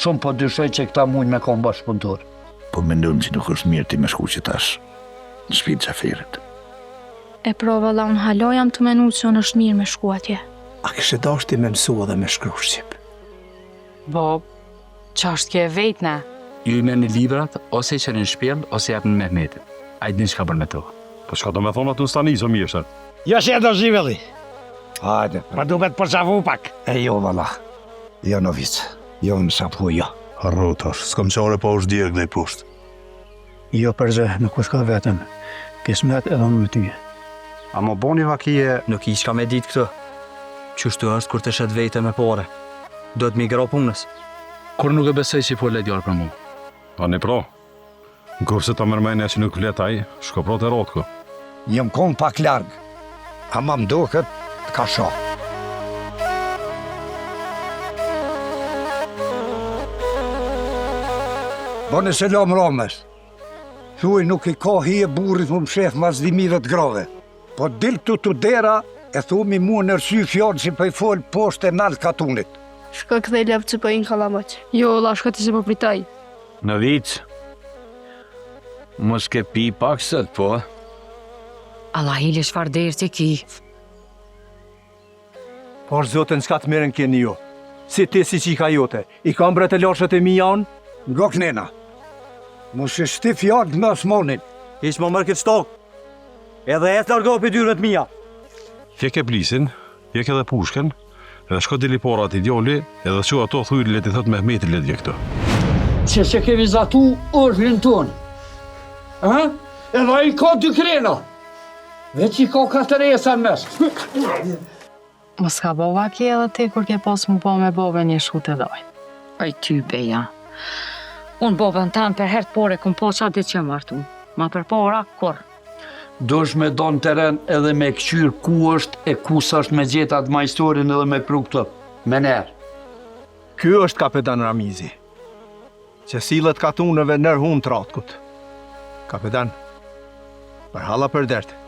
shumë po dyshoj që këta mund me konë bashkëpunëtor. Po mendojmë që nuk është mirë ti me shku që tash në shtëpinë e Xhaferit. E pro valla, unë halo jam të menu që unë është mirë me shku atje. A kështë dashti me mësua dhe me shkru Shqip? Bob, që është kje vejt ne? Ju i merrni librat, ose i qenë në shpjell, ose japë në Mehmetit. A i din çka bën me to. Po çka do me thonë atë në stani, so mirë. Jo që e do zhiveli. Hajde. Ma duhet përqavu pak. E jo, valla. Jo në vic. Jo në sapu, jo. Harro tash, s'kam qare pa është djerë dhe i poshtë. Jo përgjë, nuk është ka vetëm. Kismet edhe më ty. A më boni vakije... Nuk i shka me ditë këtë. Qështu është kur të shet vete me pore. Do të migro punës. Kur nuk e besoj që i po ledjarë për mu. A ne pro. Në kurse ta mërmenja që nuk let aj, shko pro të rotko. Jëm konë pak largë. Ama më duket të ka shoh. Bone selam Ramës. Thuaj nuk i ka hije burrit më shef mas dhimive të grave. Po dil këtu të dera e thumi mua nërsy fjallë që pëj folë poshtë e nalë katunit. Shko këthej lëpë që pëjnë kalamaq. Jo, la, shko të që po pritaj. Në vicë, mos ke pi pak sët, po? Allah hili shfar derë që ki. Por zotën s'ka të merën keni jo. Si ti si qika jote, i kam bre të lashët e mi janë? Ngo knena. Mos e shti fjallë në asmonin. Ishë më mërë këtë stokë. Edhe e të largohë për dyrët mija. Fjek e blisin, fjek edhe pushken, edhe shko dili porat i djoli, edhe që ato thuj leti thot Mehmeti ledje këto. Që kemi zatu orhlin tonë. Edhe i ka dy krena. Veç i ka katëresa në mes. Mos ka bova kje edhe ti kur ke pas mu po me bove një shkut e doj. Aj ty beja. Unë bovën tanë për hertë pore këm po qa ditë që martu. Ma për pora, kur? Dosh me donë teren edhe me këqyr ku është e ku s'është me gjetat majstorin edhe me pru këtë. Me nerë. Ky është kapetan Ramizi, që sillet katunëve nër hunë të ratkut. Kapetan, për hala për dertë.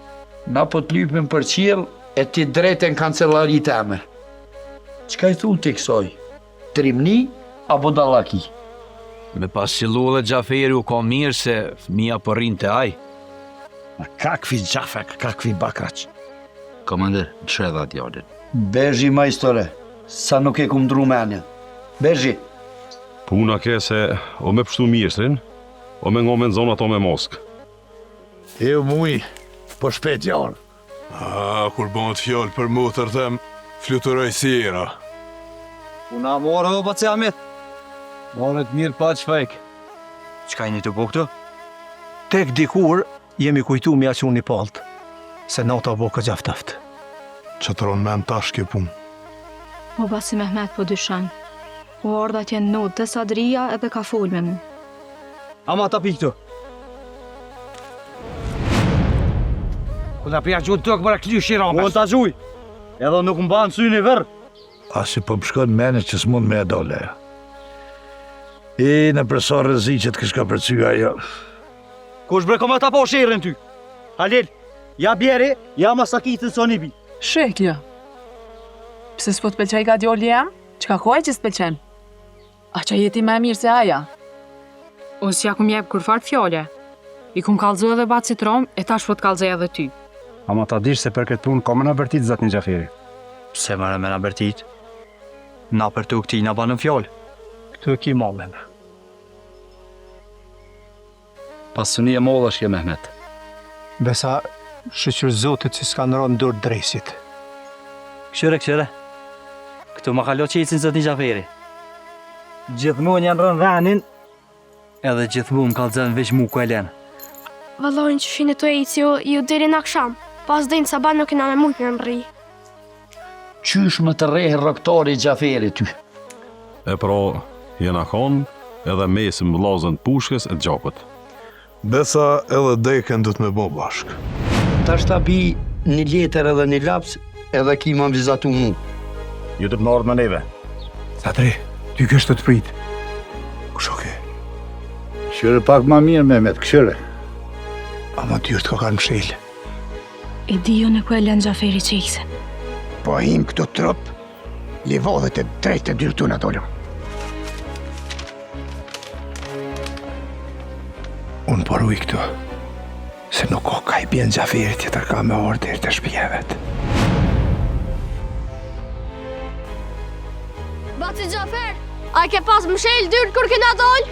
Na po të lypim për qiell e ti drejten kancellari teme. Qka i thu ti kësoj? Trimni apo dallaki? Me pas qëllu dhe Xhaferi u ka mirë se fëmia për rinë të aj. Kakvi Gjafek, kakvi Bakraq. Komander, qedha djallit. Bezhi majstore, sa nuk e kum dru menja. Bezhi. Puna ke se o me pështu mjeshtrin, o me ngomen zonë ato me moskë. Jo muj, po shpet jarë. Kur bëhet fjallë për motër them, fluturoj sira. Una morë dhe pa që amit. Morët mirë pa që fejk. Qka i një të po këtu? Tek dikur jemi kujtu me aqun një paltë, se nata bo ka gjaftaft. Që të ronë men tash kjo punë. Po basi Mehmet po dyshan. Po orda t'jen notë të sadria edhe ka fol me mu. Ama ta pi këtu. Kuna pja gjutë të këmëra këlyu Shiramës. Unë ta gjuj, edhe nuk më banë syni vërë. Asi po më shkon mene që s'mund me e dole. Në përsa rëzi që të këshka përcyja jo. Kush bre kome ta po shirin ty? Halil, ja bjeri, ja masakitën së një bi. Sheklja. Pse s'po të pëlqej ka djoli jam? Qka kohaj që s'pëlqen? A që jeti me mirë se aja? Unë s'ja kum jep kur farë fjole. I kum kalzu edhe batë citrom, e tash po të kalzej edhe ty. Ama ta dish se për këtë punë ka më në bërtit zatë një Gjaferi. Pse më në bërtit? Na për të këti na banë në fjole. Këtu e ki mallën. Pasuni e mollë është Mehmet. Besa, shëqër zotit që s'ka në rënë dorë dresit. Këshyre. Këtu ma kalo qecin zëtë një Gjaferi. Gjithmonë janë rënë ranin, edhe gjithmonë më kalëzën veç mu ku e lenë. Vallojnë që shine të ejtë ju diri në aksham. Pas dhejnë saban nuk ina me mujtë në mri. Qysh më të rejë rëktari Gjaferi ty? E pra, jena konë edhe mesim vllazën pushkës e gjapët. Besa edhe deken du të me bo bashkë. Ta shta bi një letër edhe një laps edhe ki ma vizatu mu. Ju të të nërët me neve. Satri, ty kështë të prit. Kushoke. Këshyre pak ma mirë Mehmet, këshyre. Ama ty është ka kanë mshilë. E di ju në ku e lënë Gjaferi qeksen. Po him këto trop, livodhet e drejt e dyrtu në dollë. Unë poruj këtu, se nuk ka ka i bjen Gjaferi tjetër ka me orë deri të shtëpia vet. Baci Gjafer, a ke pas mshel dyrt kur kena dol?